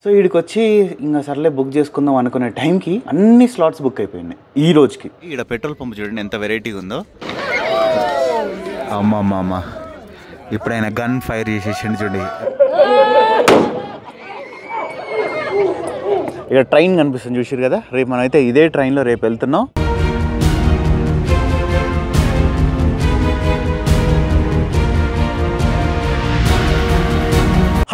So ఈడికొచ్చి ఇంకా సర్లే book చేసుకుందాం అనుకునే టైంకి అన్ని స్లాట్స్ బుక్ అయిపోయినాయి ఈ రోజుకి. ఈడ పెట్రోల్ పంప్ చూడండి ఎంత వెరైటీగా ఉందో. అమ్మ ఇప్పుడు ఆయన గన్ ఫైర్ చేసేసిండు చూడండి. ఇక ట్రైన్ కనిపిస్తుంది చూసారు కదా, రేపు మనం అయితే ఇదే ట్రైన్లో రేపు వెళ్తున్నాం.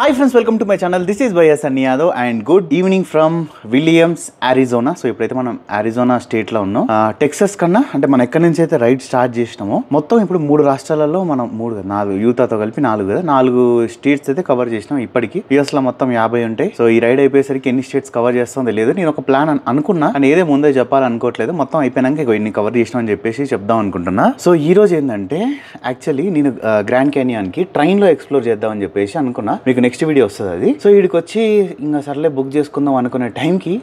Hi friends, welcome to my channel. This is YS Sunny Yadav and good evening from Williams, Arizona. So ఇప్పుడైతే మనం అరిజోనా స్టేట్లో ఉన్నాం. టెక్సస్ కన్నా అంటే మనం ఎక్కడి నుంచి అయితే రైడ్ స్టార్ట్ చేసినామో మొత్తం ఇప్పుడు 3 రాష్ట్రాలలో మనం 4 యూతాతో కలిపి 4 స్టేట్స్ అయితే కవర్ చేసినాం ఇప్పటికి. యూఎస్ లో మొత్తం 50 ఉంటాయి. సో ఈ రైడ్ అయిపోయేసరికి ఎన్ని స్టేట్స్ కవర్ చేస్తాం తెలియదు. నేను ఒక ప్లాన్ అనుకున్నా అని ఏదే ముందే చెప్పాలనుకోవట్లేదు. మొత్తం అయిపోయినాక ఇన్ని కవర్ చేసినాం అని చెప్పేసి చెప్దాం అనుకుంటున్నా. సో ఈ రోజు ఏంటంటే యాక్చువల్లీ నేను గ్రాండ్ క్యానియన్ కి ట్రైన్ లో ఎక్స్ప్లోర్ చేద్దాం అని చెప్పేసి అనుకున్నా. మీకు నెక్స్ట్ వీడియో వస్తుంది అది. సో వీడికి వచ్చి ఇంకా సర్లే బుక్ చేసుకుందాం అనుకునే టైంకి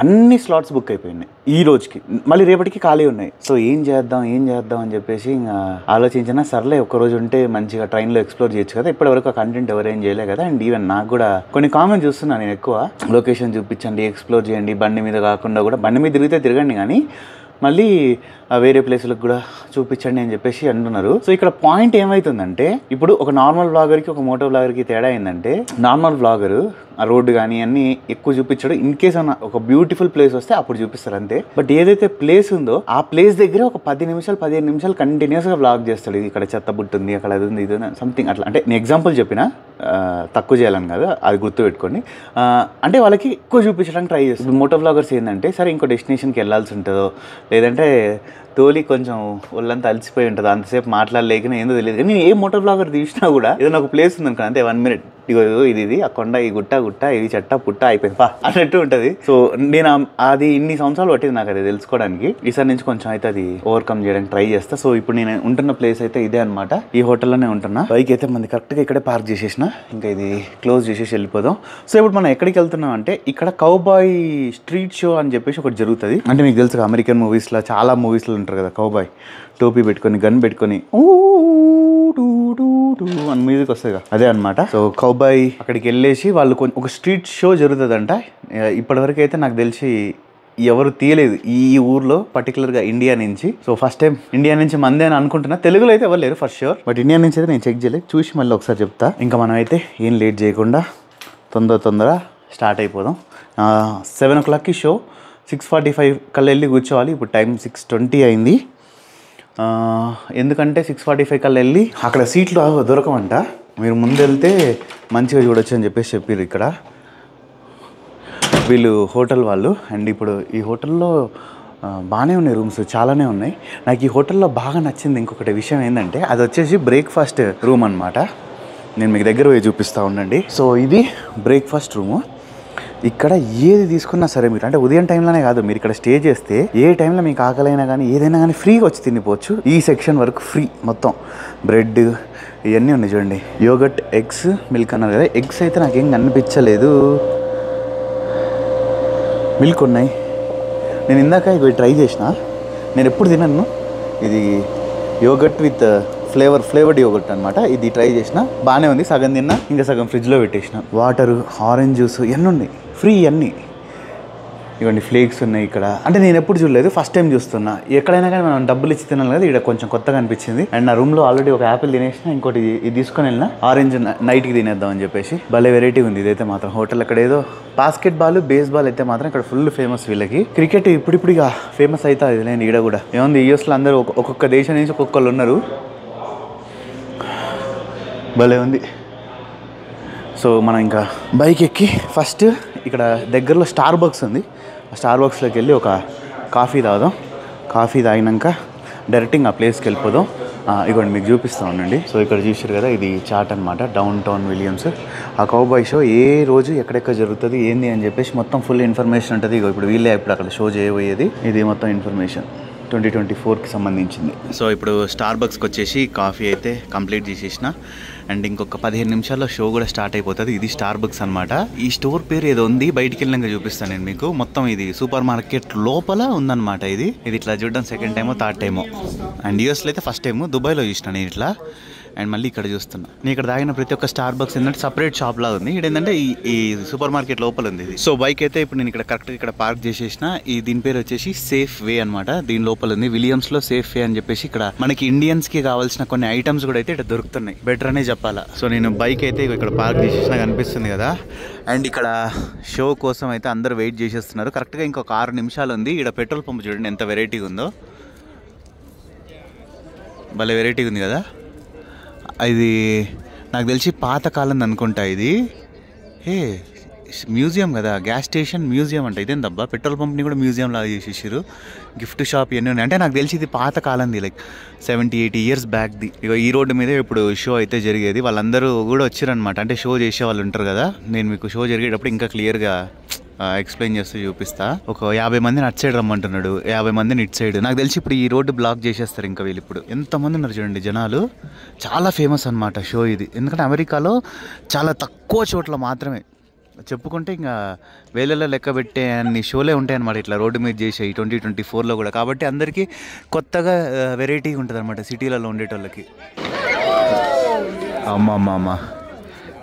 అన్ని స్లాట్స్ బుక్ అయిపోయినాయి ఈ రోజుకి. మళ్ళీ రేపటికి ఖాళీ ఉన్నాయి. సో ఏం చేద్దాం అని చెప్పేసి ఇంకా ఆలోచించినా సర్లే ఒక రోజు ఉంటే మంచిగా ట్రైన్లో ఎక్స్ప్లోర్ చేయొచ్చు కదా. ఇప్పటివరకు ఆ కంటెంట్ ఎవరేం చేయలే కదా. అండ్ ఈవెన్ నాకు కూడా కొన్ని కామెంట్స్ చూస్తున్నాను నేను, ఎక్కువ లొకేషన్ చూపించండి, ఎక్స్ప్లోర్ చేయండి, బండి మీద కాకుండా కూడా. బండి మీద తిరిగితే తిరగండి కానీ మళ్ళీ వేరే ప్లేసులకు కూడా చూపించండి అని చెప్పేసి అంటున్నారు. సో ఇక్కడ పాయింట్ ఏమవుతుందంటే, ఇప్పుడు ఒక నార్మల్ వ్లాగర్కి ఒక మోటో వ్లాగర్కి తేడా ఏంటంటే, నార్మల్ వ్లాగర్ ఆ రోడ్డు కానీ అన్ని ఎక్కువ చూపించాడు. ఇన్ కేస్ అన్న ఒక బ్యూటిఫుల్ ప్లేస్ వస్తే అప్పుడు చూపిస్తారు అంతే. బట్ ఏదైతే ప్లేస్ ఉందో ఆ ప్లేస్ దగ్గర ఒక 15 నిమిషాలు కంటిన్యూస్గా వ్లాగ్ చేస్తాడు. ఇక్కడ చెత్త బుట్టుంది, అక్కడ అది ఉంది, ఇది సంథింగ్ అట్లా. అంటే నేను ఎగ్జాంపుల్ చెప్పిన, తక్కువ చేయాలని కాదు, అది గుర్తుపెట్టుకోండి. అంటే వాళ్ళకి ఎక్కువ చూపించడానికి ట్రై చేస్తుంది. మోటో వ్లాగర్స్ ఏంటంటే, సరే ఇంకో డెస్టినేషన్కి వెళ్ళాల్సి ఉంటుందో లేదంటే తోలి కొంచెం ఒళ్ళంతా అలసిపోయి ఉంటుంది, అంతసేపు మాట్లాడలేకనే ఏందో తెలియదు. కానీ నేను ఏ మోటార్ బ్లాగర్ తీసినా కూడా ఏదైనా ఒక ప్లేస్ ఉంది అనుకో, అంతే 1 minute ఇగో ఇది ఆ కొండ, ఈ గుట్ట ఇది చెట్ట పుట్ట అయిపోయింది పా అన్నట్టు ఉంటుంది. సో నేను అది ఇన్ని సంవత్సరాలు పట్టింది నాకు అది తెలుసుకోవడానికి. ఈసారి నుంచి కొంచెం అయితే అది ఓవర్కమ్ చేయడానికి ట్రై చేస్తా. సో ఇప్పుడు నేను ఉంటున్న ప్లేస్ అయితే ఇదే అనమాట. ఈ హోటల్లోనే ఉంటున్నా. బైక్ అయితే మంది కరెక్ట్గా ఇక్కడే పార్క్ చేసేసిన. ఇంకా ఇది క్లోజ్ చేసేసి వెళ్ళిపోదాం. సో ఇప్పుడు మనం ఎక్కడికి వెళ్తున్నాం అంటే, ఇక్కడ కౌబాయ్ స్ట్రీట్ షో అని చెప్పేసి ఒకటి జరుగుతుంది. అంటే మీకు తెలుసు అమెరికన్ మూవీస్లో, చాలా మూవీస్లో ఉంటారు కదా కౌబాయ్, టోపీ పెట్టుకొని గన్ పెట్టుకొని అని మ్యూజిక్ వస్తుంది కదా, అదే అనమాట. సో కౌబాయ్ అక్కడికి వెళ్ళేసి వాళ్ళు ఒక స్ట్రీట్ షో జరుగుతుందంట. ఇప్పటివరకు అయితే నాకు తెలిసి ఎవరు తీయలేదు ఈ ఊర్లో, పర్టికులర్గా ఇండియా నుంచి. సో ఫస్ట్ టైం ఇండియా నుంచి మందే అని అనుకుంటున్నా. తెలుగులో అయితే ఎవరు లేరు ఫర్ షూర్, బట్ ఇండియా నుంచి అయితే నేను చెక్ చేయలేదు. చూసి మళ్ళీ ఒకసారి చెప్తా. ఇంకా మనం అయితే ఏం లేట్ చేయకుండా తొందర స్టార్ట్ అయిపోదాం. 7 o'clockకి షో, 6:45 కల్లా వెళ్ళి కూర్చోవాలి. ఇప్పుడు టైం 6:20 అయింది. ఎందుకంటే 6:45 కల్లా వెళ్ళి అక్కడ సీట్లు దొరకమంట. మీరు ముందు వెళ్తే మంచిగా చూడొచ్చు అని చెప్పేసి చెప్పారు ఇక్కడ వీళ్ళు హోటల్ వాళ్ళు. అండ్ ఇప్పుడు ఈ హోటల్లో బాగానే ఉన్నాయి రూమ్స్, చాలానే ఉన్నాయి. నాకు ఈ హోటల్లో బాగా నచ్చింది ఇంకొకటి విషయం ఏంటంటే, అది వచ్చేసి బ్రేక్ఫాస్ట్ రూమ్ అనమాట. నేను మీకు దగ్గర పోయి చూపిస్తూ ఉండండి. సో ఇది బ్రేక్ఫాస్ట్ రూము. ఇక్కడ ఏది తీసుకున్నా సరే మీరు, అంటే ఉదయం టైంలోనే కాదు, మీరు ఇక్కడ స్టే చేస్తే ఏ టైంలో మీకు ఆకలైనా కానీ ఏదైనా కానీ ఫ్రీగా వచ్చి తినిపోవచ్చు. ఈ సెక్షన్ వరకు ఫ్రీ. మొత్తం బ్రెడ్ ఇవన్నీ ఉన్నాయి చూడండి. యోగట్, ఎగ్స్, మిల్క్ అన్నారు కదా. ఎగ్స్ అయితే నాకేం కనిపించలేదు. మిల్క్ ఉన్నాయి. నేను ఇందాక ఇవి ట్రై చేసిన, నేను ఎప్పుడు తిన్నాను. ఇది యోగట్ విత్ ఫ్లేవర్డ్ యోగట్ అనమాట. ఇది ట్రై చేసిన, బాగానే ఉంది. సగం తిన్నా, ఇంకా సగం ఫ్రిడ్జ్లో పెట్టేసిన. వాటరు, ఆరెంజ్ జ్యూస్ ఇవన్నీ ఉన్నాయి ఫ్రీ. అన్నీ ఇవన్నీ ఫ్లేక్స్ ఉన్నాయి ఇక్కడ. అంటే నేను ఎప్పుడు చూడలేదు, ఫస్ట్ టైం చూస్తున్నా. ఎక్కడైనా కానీ మనం డబ్బులు ఇచ్చి తినాలి కదా, ఇక్కడ కొంచెం కొత్తగా అనిపించింది. అండ్ నా రూమ్లో ఆల్రెడీ ఒక యాపిల్ తినేసిన, ఇంకోటి ఇది తీసుకొని వెళ్ళిన, ఆరెంజ్ నైట్కి తినేద్దాం అని చెప్పేసి. భలే వెరైటీ ఉంది ఇదైతే మాత్రం. హోటల్ అక్కడ ఏదో బాస్కెట్ బాల్, బేస్బాల్ అయితే మాత్రం ఇక్కడ ఫుల్ ఫేమస్ వీళ్ళకి. క్రికెట్ ఇప్పుడు ఇక ఫేమస్ అయితే అది నేను ఈడ కూడా ఏముంది. యూఎస్లో అందరూ ఒక్కొక్క దేశం నుంచి ఒక్కొక్కరు ఉన్నారు. భలే ఉంది. సో మనం ఇంకా బైక్ ఎక్కి ఫస్ట్ ఇక్కడ దగ్గరలో స్టార్ బక్స్ ఉంది. ఆ స్టార్ బక్స్లోకి వెళ్ళి ఒక కాఫీ తాగుదాం. కాఫీ తాగినాక డైరెక్ట్ ఆ ప్లేస్కి వెళ్ళిపోదాం. ఇవ్వండి మీకు చూపిస్తూ ఉండండి. సో ఇక్కడ చూసారు కదా, ఇది చాట్ అనమాట, డౌన్ టౌన్ విలియమ్స్. ఆ కౌబాయ్ షో ఏ రోజు ఎక్కడెక్కడ జరుగుతుంది ఏంది అని చెప్పేసి మొత్తం ఫుల్ ఇన్ఫర్మేషన్ ఉంటుంది. ఇప్పుడు వీళ్ళే ఇప్పుడు అక్కడ షో చేయబోయేది. ఇది మొత్తం ఇన్ఫర్మేషన్ 2024కి సంబంధించింది. సో ఇప్పుడు స్టార్ బక్స్కి వచ్చేసి కాఫీ అయితే కంప్లీట్ చేసేసిన. అండ్ ఇంకొక 15 నిమిషాల్లో షో కూడా స్టార్ట్ అయిపోతుంది. ఇది స్టార్ బక్స్ అనమాట. ఈ స్టోర్ పేరు ఏదో ఉంది, బయటికి వెళ్ళినాక చూపిస్తాను నేను మీకు. మొత్తం ఇది సూపర్ మార్కెట్ లోపల ఉందన్నమాట. ఇది ఇట్లా చూడడం సెకండ్ టైమో థర్డ్ టైమో. అండ్ యూఎస్లో అయితే ఫస్ట్ టైము, దుబాయ్లో చూసిన నేను ఇట్లా. అండ్ మళ్ళీ ఇక్కడ చూస్తున్నా నేను ఇక్కడ తాగిన ప్రతి ఒక్క స్టార్ బక్స్ ఏంటంటే సపరేట్ షాప్ లాగా ఉంది. ఇక్కడ ఏంటంటే ఈ సూపర్ మార్కెట్ లోపల ఉంది ఇది. సో బైక్ అయితే ఇప్పుడు నేను ఇక్కడ కరెక్ట్గా ఇక్కడ పార్క్ చేసేసిన. దీని పేరు వచ్చేసి సేఫ్ వే అనమాట. దీని లోపల ఉంది విలియమ్స్ లో సేఫ్ వే అని చెప్పేసి. ఇక్కడ మనకి ఇండియన్స్ కి కావాల్సిన కొన్ని ఐటమ్స్ కూడా అయితే ఇక్కడ దొరుకుతున్నాయి. బెటర్ అనే చెప్పాలా. సో నేను బైక్ అయితే ఇక్కడ పార్క్ చేసేసిన కనిపిస్తుంది కదా. అండ్ ఇక్కడ షో కోసం అయితే అందరూ వెయిట్ చేసేస్తున్నారు. కరెక్ట్గా ఇంకొక 6 నిమిషాలు ఉంది. ఇక్కడ పెట్రోల్ పంప్ చూడండి ఎంత వెరైటీగా ఉందో. భలే వెరైటీగా ఉంది కదా. ఇది నాకు తెలిసి పాతకాలం అనుకుంటా. ఇది మ్యూజియం కదా, గ్యాస్ స్టేషన్ మ్యూజియం అంటే. ఇదేం దబ్బా పెట్రోల్ పంప్ని కూడా మ్యూజియం లాగా చేసేసారు. గిఫ్ట్ షాప్ ఇవన్నీ ఉన్నాయి. అంటే నాకు తెలిసి ఇది పాతకాలంది, లైక్ 70-80 ఇయర్స్ బ్యాక్ది. ఇక ఈ రోడ్డు మీద ఇప్పుడు షో అయితే జరిగేది. వాళ్ళందరూ కూడా వచ్చారనమాట. అంటే షో చేసే వాళ్ళు ఉంటారు కదా. నేను మీకు షో జరిగేటప్పుడు ఇంకా క్లియర్గా ఎక్స్ప్లెయిన్ చేస్తూ చూపిస్తా. ఒక 50 మందిని అటు సైడ్ రమ్మంటున్నాడు, 50 మందిని ఇటు సైడ్. నాకు తెలిసి ఇప్పుడు ఈ రోడ్డు బ్లాక్ చేసేస్తారు ఇంకా వీళ్ళు. ఇప్పుడు ఎంతమంది ఉన్నారు చూడండి జనాలు. చాలా ఫేమస్ అనమాట షో ఇది. ఎందుకంటే అమెరికాలో చాలా తక్కువ చోట్ల మాత్రమే, చెప్పుకుంటే ఇంకా వేలలో లెక్క పెట్టే అన్ని షోలే ఉంటాయి అనమాట ఇట్లా రోడ్డు మీద చేసే 2024లో కూడా. కాబట్టి అందరికీ కొత్తగా వెరైటీగా ఉంటుంది అనమాట సిటీలలో ఉండేటోళ్ళకి. అమ్మ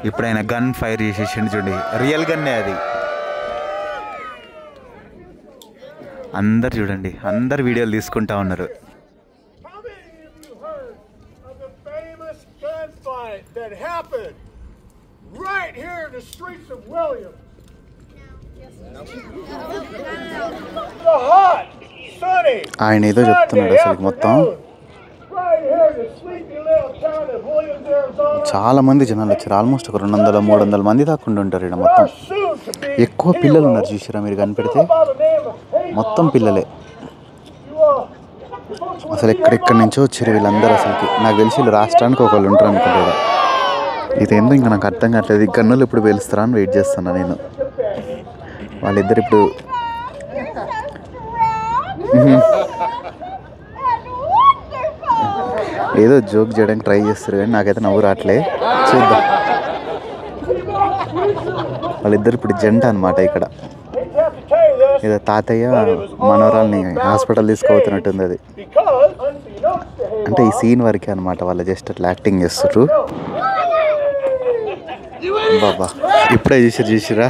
ఇప్పుడు ఆయన గన్ ఫైర్ చేసేసిండు చూడండి. రియల్ గన్నే అది. అందరు చూడండి, అందరు వీడియోలు తీసుకుంటా ఉన్నారు. ఆయన ఏదో చెప్తున్నాడు అసలు. మొత్తం చాలా మంది జనాలు వచ్చారు. ఆల్మోస్ట్ ఒక 200-300 మంది దాకా ఉంటారు ఇక్కడ. మొత్తం ఎక్కువ పిల్లలు ఉన్నారు చూసారా మీరు. కనిపెడితే మొత్తం పిల్లలే. అసలు ఎక్కడెక్కడి నుంచో వచ్చారు వీళ్ళందరూ. అసలుకి నాకు తెలిసి వీళ్ళు రాష్ట్రానికి ఒకళ్ళు ఉంటారు అనుకుంటారు. ఇదేందో ఇంకా నాకు అర్థం కావట్లేదు. ఈ గన్నులు ఎప్పుడు పేలుస్తారా అని వెయిట్ చేస్తున్నా నేను. వాళ్ళిద్దరు ఇప్పుడు ఏదో జోక్ చేయడానికి ట్రై చేస్తారు కానీ నాకైతే నవ్వు రావట్లే. చూద్దాం. వాళ్ళిద్దరు ఇప్పుడు జంట అనమాట. ఇక్కడ ఏదో తాతయ్య మనవరాల్ని హాస్పిటల్ తీసుకుపోతున్నట్టుంది అది. అంటే ఈ సీన్ వరకే అనమాట. వాళ్ళు జస్ట్ అట్లా యాక్టింగ్ చేస్తారు. బాబా ఇప్పుడే చూసిరా.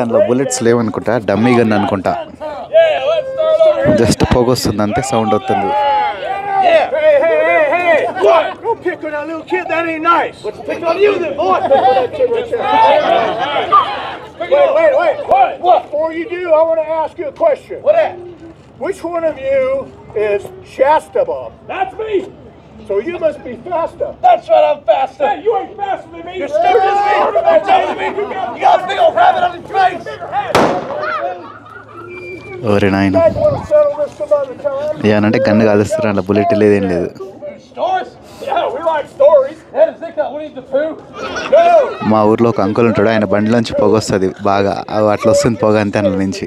అందులో బుల్లెట్స్ లేవనుకుంటా, డమ్మీ గన్ అనుకుంటా. జస్ట్ పొగొస్తుంది అంతే, సౌండ్ వస్తుంది. What? Don't pick on that little kid. That ain't nice. Let's pick on you then, boy. Wait. What? Before you do, I want to ask you a question. What that? Which one of you is Shasta Bob? That's me. So you must be faster. That's right, I'm faster. Hey, you ain't faster than me. You're stupid as me. You're telling me you got a big old rabbit on your face. ఓరే నాయన. ఏనంటే gun కాలుస్తారు, అలా bullet లేదేం లేదు. మా ఊర్లో ఒక uncle ఉంటాడు. ఆయన బండిలోంచి పొగ వస్తుంది బాగా. అట్లా వస్తుంది పొగ అంతే అందులో నుంచి.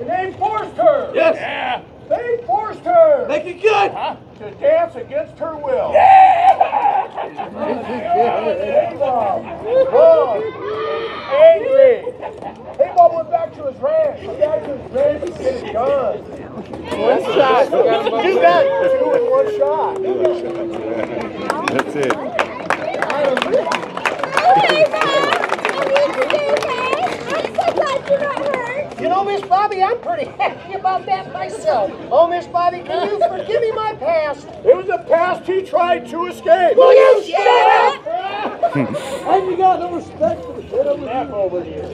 And they forced her. Yes. Yeah. They forced her. Make it good. To dance against her will. Yeah. Hey, Bob. Angry. Hey, Bob went back to his ranch. He got to his ranch and get it done. One shot. You got 2 in 1 shot. That's it. Hey, Bob. You know, Miss Bobby, I'm pretty happy about that myself. Oh, Miss Bobby, can you forgive me my past? It was a past he tried to escape. Will you shut up? And you got no respect for the kid over here.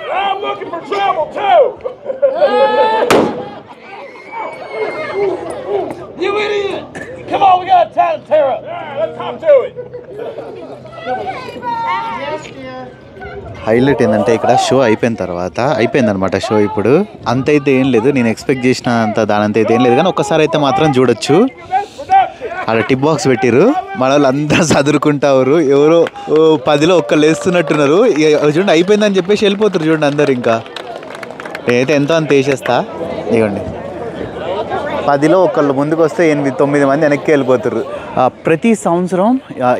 Yeah, I'm looking for trouble, too. You idiot! Come on, we got a town to tear up. Yeah, let's hop to it. Yes, dear. Highlight ఏంటంటే ఇక్కడ show అయిపోయిందనమాట. Show ఇప్పుడు అంత అయితే ఏం లేదు. నేను expect చేసిన అంత దానంత అయితే ఏం లేదు, కానీ ఒక్కసారి అయితే మాత్రం చూడొచ్చు. అక్కడ టిప్ బాక్స్ పెట్టిరు. మన వాళ్ళు అందరూ చదువుకుంటారు. ఎవరో 10లో ఒక్కళ్ళు వేస్తున్నట్టున్నారు. చూడండి అయిపోయిందని చెప్పేసి వెళ్ళిపోతారు చూడండి అందరు. ఇంకా నేనైతే ఎంతో అంత వేసేస్తా. ఇవ్వండి 10లో ఒకళ్ళు ముందుకు వస్తే 8-9 మంది వెనక్కి వెళ్ళిపోతారు. ప్రతి సంవత్సరం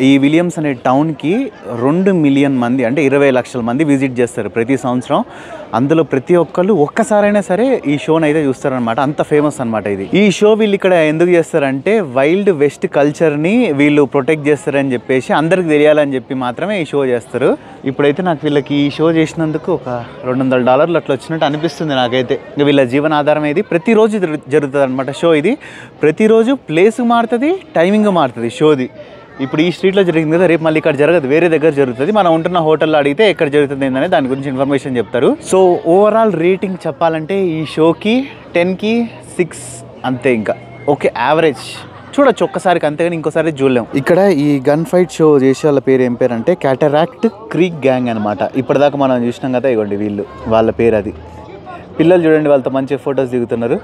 ఈ విలియమ్స్ అనే టౌన్కి 2 మిలియన్ మంది అంటే 20 లక్షల మంది విజిట్ చేస్తారు ప్రతి సంవత్సరం. అందులో ప్రతి ఒక్కళ్ళు ఒక్కసారైనా సరే ఈ షోని అయితే చూస్తారనమాట. అంత ఫేమస్ అనమాట ఇది. ఈ షో వీళ్ళు ఇక్కడ ఎందుకు చేస్తారంటే వైల్డ్ వెస్ట్ కల్చర్ని వీళ్ళు ప్రొటెక్ట్ చేస్తారని చెప్పేసి అందరికి తెలియాలని చెప్పి మాత్రమే ఈ షో చేస్తారు. ఇప్పుడైతే నాకు వీళ్ళకి ఈ షో చేసినందుకు ఒక $200 అట్లా వచ్చినట్టు అనిపిస్తుంది నాకైతే. ఇంకా వీళ్ళ జీవనాధారం ఇది. ప్రతిరోజు జరుగుతుంది అనమాట షో ఇది. ప్రతిరోజు ప్లేస్ మారుతుంది, టైమింగ్ మారుతుంది షోది. ఇప్పుడు ఈ స్ట్రీట్లో జరిగింది కదా, రేపు మళ్ళీ ఇక్కడ జరగదు, వేరే దగ్గర జరుగుతుంది. మనం ఉంటున్న హోటల్లో అడిగితే ఎక్కడ జరుగుతుంది ఏంటనే దాని గురించి ఇన్ఫర్మేషన్ చెప్తారు. సో ఓవరాల్ రేటింగ్ చెప్పాలంటే ఈ షోకి 10కి 6 అంతే. ఇంకా ఓకే, యావరేజ్ చూడొచ్చు ఒక్కసారికి, అంతేగాని ఇంకోసారి చూడలేం. ఇక్కడ ఈ గన్ ఫైట్ షో చేసే వాళ్ళ పేరు ఏం పేరు అంటే క్యాటరాక్ట్ క్రీక్ గ్యాంగ్ అనమాట. ఇప్పటిదాకా మనం చూసినాం కదా, ఇవ్వండి వీళ్ళు, వాళ్ళ పేరు అది. పిల్లలు చూడండి వాళ్ళతో మంచి ఫొటోస్ దిగుతున్నారు.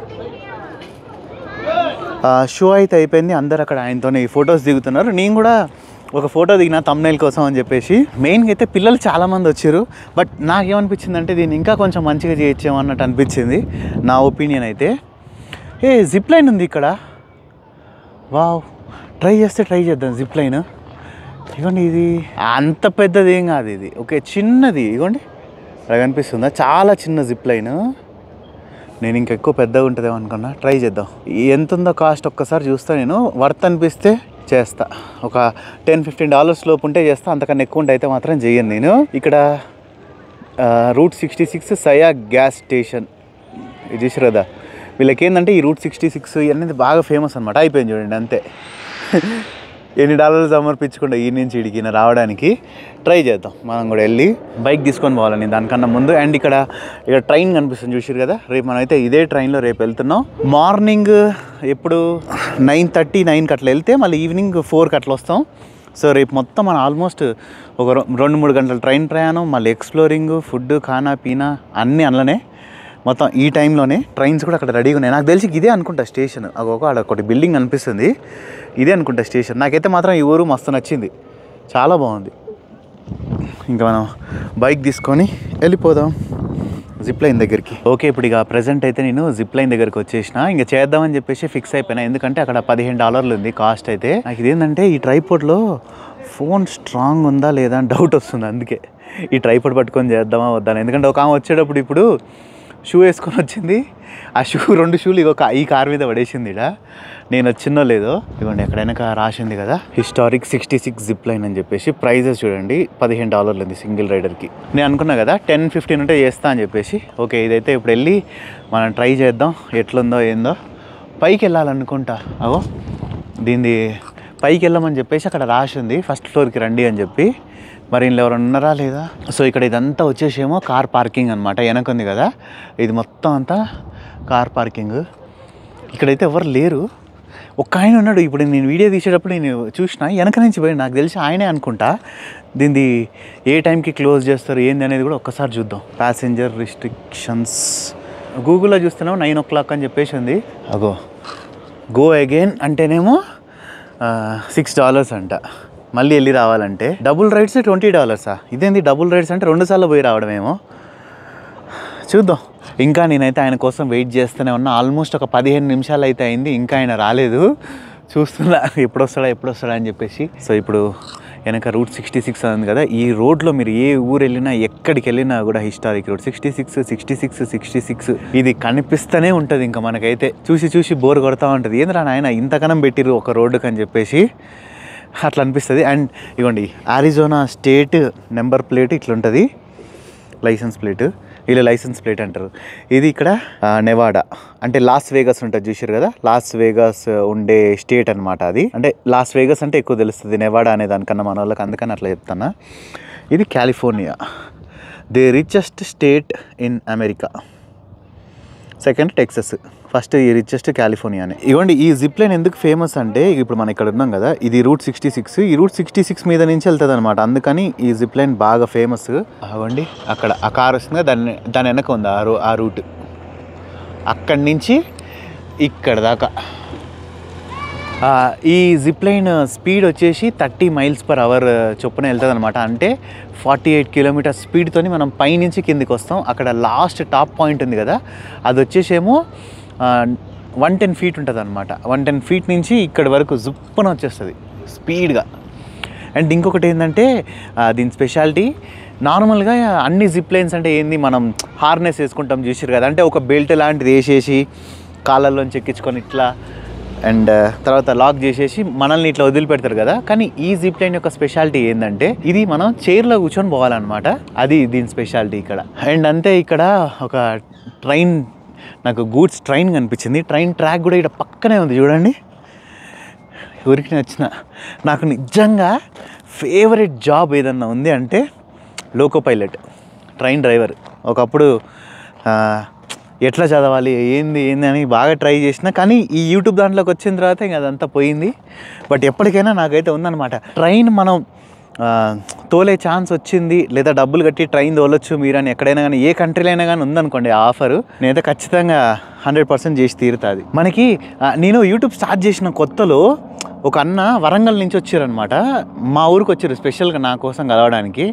షో అయితే అయిపోయింది, అందరు అక్కడ ఆయనతోనే ఈ ఫొటోస్ దిగుతున్నారు. నేను కూడా ఒక ఫోటో దిగిన తమ్నైల్ కోసం అని చెప్పేసి. మెయిన్గా అయితే పిల్లలు చాలామంది వచ్చారు. బట్ నాకేమనిపించింది అంటే దీన్ని ఇంకా కొంచెం మంచిగా చేయొచ్చేమో అన్నట్టు అనిపించింది నా ఒపీనియన్ అయితే. జిప్ లైన్ ఉంది ఇక్కడ. వావ్, ట్రై చేద్దాం జిప్ లైన్. ఇగోండి, ఇది అంత పెద్దది ఏం కాదు, ఇది ఓకే చిన్నది. ఇగోండి అలా కనిపిస్తుందా, చాలా చిన్న జిప్ లైన్. నేను ఇంకా ఎక్కువ పెద్దగా ఉంటుందేమో అనుకున్నా. ట్రై చేద్దాం. ఎంత ఉందో కాస్ట్ ఒక్కసారి చూస్తా. నేను వర్త్ అనిపిస్తే చేస్తా. ఒక $10-15 లోపు ఉంటే చేస్తా, అంతకన్నా ఎక్కువ ఉంటే అయితే మాత్రం చేయను నేను. ఇక్కడ రూట్ 66 సయా గ్యాస్ స్టేషన్ ఇది చూసారు కదా. వీళ్ళకి ఏంటంటే ఈ రూట్ 66 అనేది బాగా ఫేమస్ అనమాట. అయిపోయింది చూడండి అంతే. ఎన్ని డాలర్లు సమర్పించకుండా ఈ నుంచి ఇడికిన రావడానికి ట్రై చేద్దాం. మనం కూడా వెళ్ళి బైక్ తీసుకొని పోవాలని దానికన్నా ముందు. అండ్ ఇక్కడ ట్రైన్ కనిపిస్తుంది చూసారు కదా. రేపు మనం అయితే ఇదే ట్రైన్లో రేపు వెళ్తున్నాం. మార్నింగ్ ఎప్పుడు 9:30-9కి అట్లా వెళ్తే మళ్ళీ ఈవినింగ్ 4కి అట్లా వస్తాం. సో రేపు మొత్తం మనం ఆల్మోస్ట్ ఒక 2-3 గంటల ట్రైన్ ప్రయాణం, మళ్ళీ ఎక్స్ప్లోరింగ్, ఫుడ్, ఖానా పీనా అన్నీ అందులోనే. మొత్తం ఈ టైంలోనే ట్రైన్స్ కూడా అక్కడ రెడీగా ఉన్నాయి. నాకు తెలిసి ఇదే అనుకుంటా స్టేషన్. ఆడ ఒకటి బిల్డింగ్ అనిపిస్తుంది, ఇదే అనుకుంటా స్టేషన్. నాకైతే మాత్రం ఈ ఊరు మస్తు నచ్చింది, చాలా బాగుంది. ఇంకా మనం బైక్ తీసుకొని వెళ్ళిపోదాం జిప్ లైన్ దగ్గరికి. ఓకే, ఇప్పుడు ఇక ప్రజెంట్ అయితే నేను జిప్ లైన్ దగ్గరికి వచ్చేసిన. ఇంకా చేద్దామని చెప్పేసి ఫిక్స్ అయిపోయినా. ఎందుకంటే అక్కడ $15 ఉంది కాస్ట్ అయితే. నాకు ఇదేంటంటే ఈ ట్రైపోర్డ్లో ఫోన్ స్ట్రాంగ్ ఉందా లేదా అని డౌట్ వస్తుంది. అందుకే ఈ ట్రైపోర్డ్ పట్టుకొని చేద్దామా వద్దాను. ఎందుకంటే ఒక ఆమె వచ్చేటప్పుడు ఇప్పుడు షూ వేసుకొని వచ్చింది. ఆ షూ 2 షూలు ఈ కార్ మీద పడేసింది. నేను వచ్చినో లేదో ఇవ్వండి, ఎక్కడైనా రాసింది కదా హిస్టారిక్ 66 జిప్ లైన్ అని చెప్పేసి. ప్రైజెస్ చూడండి, $15 ఉంది సింగిల్ రైడర్కి. నేను అనుకున్నా కదా 10-15 ఉంటే చేస్తా అని చెప్పేసి. ఓకే, ఇదైతే ఇప్పుడు వెళ్ళి మనం ట్రై చేద్దాం ఎట్లుందో ఏందో. పైకి వెళ్ళాలనుకుంటా. అగో దీన్ని పైకి వెళ్ళమని చెప్పేసి అక్కడ రాసింది, ఫస్ట్ ఫ్లోర్కి రండి అని చెప్పి. మరి ఇంట్లో ఎవరు ఉన్నారా లేదా. సో ఇక్కడ ఇదంతా వచ్చేసేమో కార్ పార్కింగ్ అనమాట. వెనక ఉంది కదా, ఇది మొత్తం అంతా కార్ పార్కింగ్. ఇక్కడైతే ఎవరు లేరు, ఒక్క ఆయన ఉన్నాడు. ఇప్పుడు నేను వీడియో తీసేటప్పుడు నేను చూసిన వెనక నుంచి పోయి, నాకు తెలిసి ఆయనే అనుకుంటా. దీన్ని ఏ టైంకి క్లోజ్ చేస్తారు ఏంది అనేది కూడా ఒక్కసారి చూద్దాం. ప్యాసింజర్ రిస్ట్రిక్షన్స్ గూగుల్లో చూస్తున్నాము 9 o'clock అని చెప్పేసి ఉంది. అగో గో అగైన్ అంటేనేమో $6 అంట. మళ్ళీ వెళ్ళి రావాలంటే డబుల్ రైడ్స్ $20. ఇదేంది డబుల్ రైడ్స్ అంటే 2 సార్లు పోయి రావడమేమో. చూద్దాం. ఇంకా నేనైతే ఆయన కోసం వెయిట్ చేస్తూనే ఉన్నా. ఆల్మోస్ట్ ఒక 15 నిమిషాలు అయితే అయింది, ఇంకా ఆయన రాలేదు. చూస్తున్నా ఎప్పుడు వస్తాడా అని చెప్పేసి. సో ఇప్పుడు వెనక రూట్ 66 ఉంది కదా, ఈ రోడ్లో మీరు ఏ ఊరు వెళ్ళినా ఎక్కడికి వెళ్ళినా కూడా హిస్టారిక్ రూట్ 66 ఇది కనిపిస్తూనే ఉంటుంది. ఇంకా మనకైతే చూసి బోర్ కొడతా ఉంటుంది. ఏంద్రా నాయన ఇంతకనం పెట్టిరు ఒక రోడ్డుకి అని చెప్పేసి అట్లా అనిపిస్తుంది. అండ్ ఇవ్వండి అరిజోనా స్టేట్ నెంబర్ ప్లేట్ ఇట్లుంటుంది, లైసెన్స్ ప్లేట్. వీళ్ళు లైసెన్స్ ప్లేట్ అంటారు. ఇది ఇక్కడ నెవాడా అంటే లాస్ వేగస్ ఉంటుంది చూసారు కదా, లాస్ వేగస్ ఉండే స్టేట్ అనమాట అది. అంటే లాస్ వేగస్ అంటే ఎక్కువ తెలుస్తుంది, నెవాడా అనే దానికన్నా మన వాళ్ళకి, అందుకని అట్లా చెప్తాను. ఇది California, the richest state in America. Second Texas, first ఈ రిచెస్ట్ కాలిఫోర్నియానే. ఇవ్వండి ఈ జిప్ లైన్ ఎందుకు ఫేమస్ అంటే, ఇప్పుడు మనం ఇక్కడ ఉన్నాం కదా, ఇది రూట్ 66. ఈ రూట్ 66 మీద నుంచి వెళ్తుంది అనమాట. అందుకని ఈ జిప్ లైన్ బాగా ఫేమస్. అవ్వండి అక్కడ ఆ కార్ వస్తుంది, దాని వెనక ఉంది ఆ రూట్. అక్కడి నుంచి ఇక్కడ దాకా ఈ జిప్ లైన్ స్పీడ్ వచ్చేసి 30 miles/hour చొప్పున వెళ్తుంది అనమాట. అంటే 48 kilometers స్పీడ్తో మనం పైనుంచి కిందికి వస్తాం. అక్కడ లాస్ట్ టాప్ పాయింట్ ఉంది కదా, అది వచ్చేసేమో 110 ఫీట్ ఉంటుంది అనమాట. 110 ఫీట్ నుంచి ఇక్కడి వరకు జుప్పున వచ్చేస్తుంది స్పీడ్గా. అండ్ ఇంకొకటి ఏంటంటే దీని స్పెషాలిటీ, నార్మల్గా అన్ని జిప్ లైన్స్ అంటే ఏంది, మనం హార్నెస్ వేసుకుంటాం చూసారు కదా, అంటే ఒక బెల్ట్ లాంటిది వేసేసి కాళ్ళల్లోంచి ఎక్కించుకొని ఇట్లా అండ్ తర్వాత లాక్ చేసేసి మనల్ని ఇట్లా వదిలిపెడతారు కదా. కానీ ఈ జిప్ లైన్ యొక్క స్పెషాలిటీ ఏంటంటే ఇది మనం చైర్లో కూర్చొని పోవాలన్నమాట. అది దీని స్పెషాలిటీ ఇక్కడ. అండ్ అంతే ఇక్కడ ఒక ట్రైన్, నాకు గూడ్స్ ట్రైన్ కనిపించింది. ట్రైన్ ట్రాక్ కూడా ఇక్కడ పక్కనే ఉంది చూడండి. ఊరికి వచ్చిన నాకు నిజంగా ఫేవరెట్ జాబ్ ఏదన్నా ఉంది అంటే లోకో పైలట్, ట్రైన్ డ్రైవర్. ఒకప్పుడు ఎట్లా చదవాలి ఏంది అని బాగా ట్రై చేసిన, కానీ ఈ యూట్యూబ్ దాంట్లోకి వచ్చిన తర్వాత ఇంకా అదంతా పోయింది. బట్ ఎప్పటికైనా నాకైతే ఉందన్నమాట. ట్రైన్ మనం తోలే ఛాన్స్ వచ్చింది, లేదా డబ్బులు కట్టి ట్రైన్ తోలొచ్చు మీరు అని ఎక్కడైనా కానీ, ఏ కంట్రీలో అయినా కానీ ఉందనుకోండి ఆఫరు, నేనైతే ఖచ్చితంగా 100% చేసి తీరుతుంది. మనకి నేను యూట్యూబ్ స్టార్ట్ చేసిన కొత్తలో ఒక అన్న వరంగల్ నుంచి వచ్చారనమాట. మా ఊరికి వచ్చారు స్పెషల్గా నా కోసం కలవడానికి.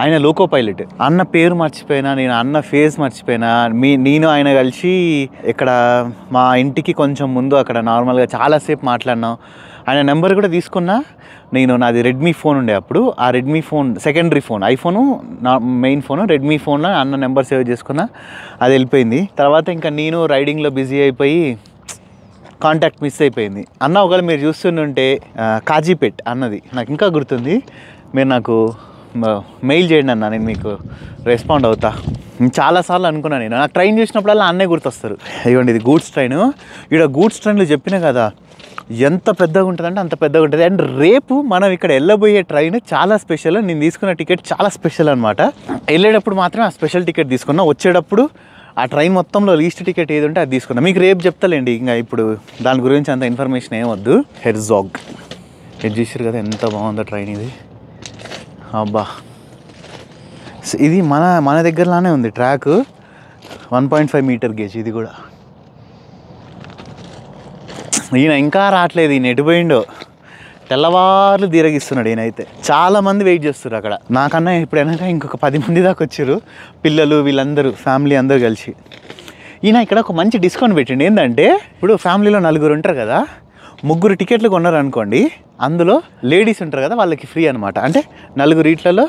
ఆయన లోకో పైలట్. అన్న పేరు మర్చిపోయినా, నేను అన్న ఫేస్ మర్చిపోయినా. నేను ఆయన కలిసి ఇక్కడ మా ఇంటికి కొంచెం ముందు అక్కడ నార్మల్గా చాలాసేపు మాట్లాడినాం. ఆయన నెంబర్ కూడా తీసుకున్నా. నాది రెడ్మీ ఫోన్ ఉండే అప్పుడు, ఆ Redmi phone secondary phone, iPhone నా మెయిన్ ఫోను, రెడ్మీ ఫోన్లో అన్న నెంబర్ సేవ్ చేసుకున్నా. అది వెళ్ళిపోయింది. తర్వాత ఇంకా నేను రైడింగ్లో బిజీ అయిపోయి కాంటాక్ట్ మిస్ అయిపోయింది. అన్న ఒకవేళ మీరు చూస్తుంటే కాజీపేట్ అన్నది నాకు ఇంకా గుర్తుంది. మీరు నాకు మెయిల్ చేయండి అన్న, నేను మీకు రెస్పాండ్ అవుతా. చాలాసార్లు అనుకున్నాను నేను. నాకు ట్రైన్ చూసినప్పుడల్లా అన్నే గుర్తొస్తారు. ఇదిగోండి ఇది గూడ్స్ ట్రైన్. ఇక్కడ గూడ్స్ ట్రైన్లు చెప్పినా కదా ఎంత పెద్దగా ఉంటుందంటే అంత పెద్దగా ఉంటుంది. అండ్ రేపు మనం ఇక్కడ వెళ్ళబోయే ట్రైన్ చాలా స్పెషల్. నేను తీసుకున్న టికెట్ చాలా స్పెషల్ అనమాట. వెళ్ళేటప్పుడు మాత్రం ఆ స్పెషల్ టికెట్ తీసుకున్నా. వచ్చేటప్పుడు ఆ ట్రైన్ మొత్తంలో లీస్ట్ టికెట్ ఏది ఉంటే అది తీసుకున్నా. మీకు రేపు చెప్తాలేండి, ఇంకా ఇప్పుడు దాని గురించి అంత ఇన్ఫర్మేషన్ ఏమొద్దు. హెర్జాగ్ ఇది చూసారు కదా ఎంత బాగుందో ట్రైన్ ఇది. అబ్బా, ఇది మన దగ్గరలానే ఉంది ట్రాక్. 1.5 మీటర్ గేజ్ ఇది కూడా. ఈయన ఇంకా రావట్లేదు, ఈయన ఎటుపోయిండో. తెల్లవార్లు దీరగిస్తున్నాడు ఈయనైతే. చాలామంది వెయిట్ చేస్తారు అక్కడ. నాకన్నా ఇప్పుడైనా ఇంకొక 10 మంది దాకా వచ్చారు, పిల్లలు వీళ్ళందరూ, ఫ్యామిలీ అందరూ కలిసి. ఈయన ఇక్కడ ఒక మంచి డిస్కౌంట్ పెట్టిండు. ఏంటంటే ఇప్పుడు ఫ్యామిలీలో 4 ఉంటారు కదా, 3 టికెట్లు కొన్నారు అనుకోండి, అందులో లేడీస్ ఉంటారు కదా వాళ్ళకి ఫ్రీ అనమాట. అంటే 4 ఇట్లలో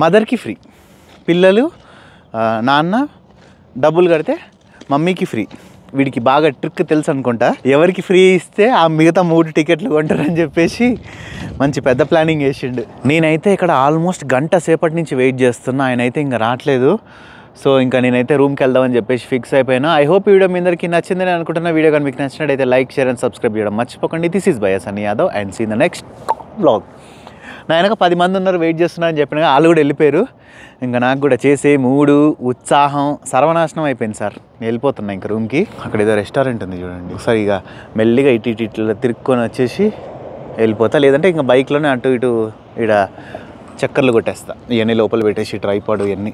మదర్కి ఫ్రీ, పిల్లలు నాన్న డబ్బులు కడితే మమ్మీకి ఫ్రీ. వీడికి బాగా ట్రిక్ తెలుసు అనుకుంటా, ఎవరికి ఫ్రీ ఇస్తే ఆ మిగతా 3 టికెట్లు కొంటారని చెప్పేసి మంచి పెద్ద ప్లానింగ్ వేసిండు. నేనైతే ఇక్కడ ఆల్మోస్ట్ గంట సేపటి నుంచి వెయిట్ చేస్తున్నా, ఆయన అయితే ఇంకా రావట్లేదు. సో ఇంకా నేనైతే రూమ్కి వెళ్దామని చెప్పేసి ఫిక్స్ అయిపోయినా. ఐ హోప్ ఈ వీడియో మీ అందరికీ నచ్చిందని అనుకుంటున్నా. వీడియో కానీ మీకు నచ్చినట్టయితే లైక్, షేర్ అండ్ సబ్స్క్రైబ్ చేయడం మర్చిపోకండి. దిస్ ఈజ్ బయ్యా Sunny Yadav and see the next vlog. నా వెనక 10 మంది ఉన్నారు వెయిట్ చేస్తున్నా అని చెప్పిన, వాళ్ళు కూడా వెళ్ళిపోయారు. ఇంకా నాకు కూడా చేసే మూడు ఉత్సాహం సర్వనాశనం అయిపోయింది సార్. నేను వెళ్ళిపోతున్నా ఇంకా రూమ్కి. అక్కడ ఏదో రెస్టారెంట్ ఉంది చూడండి, ఒకసారి ఇక మెల్లిగా ఇట్లా తిరుక్కొని వచ్చేసి వెళ్ళిపోతా. లేదంటే ఇంకా బైక్లోనే అటు ఇటు ఇక్కడ చక్కర్లు కొట్టేస్తా. ఇవన్నీ లోపల పెట్టేసి ట్రైపాడ్ ఇవన్నీ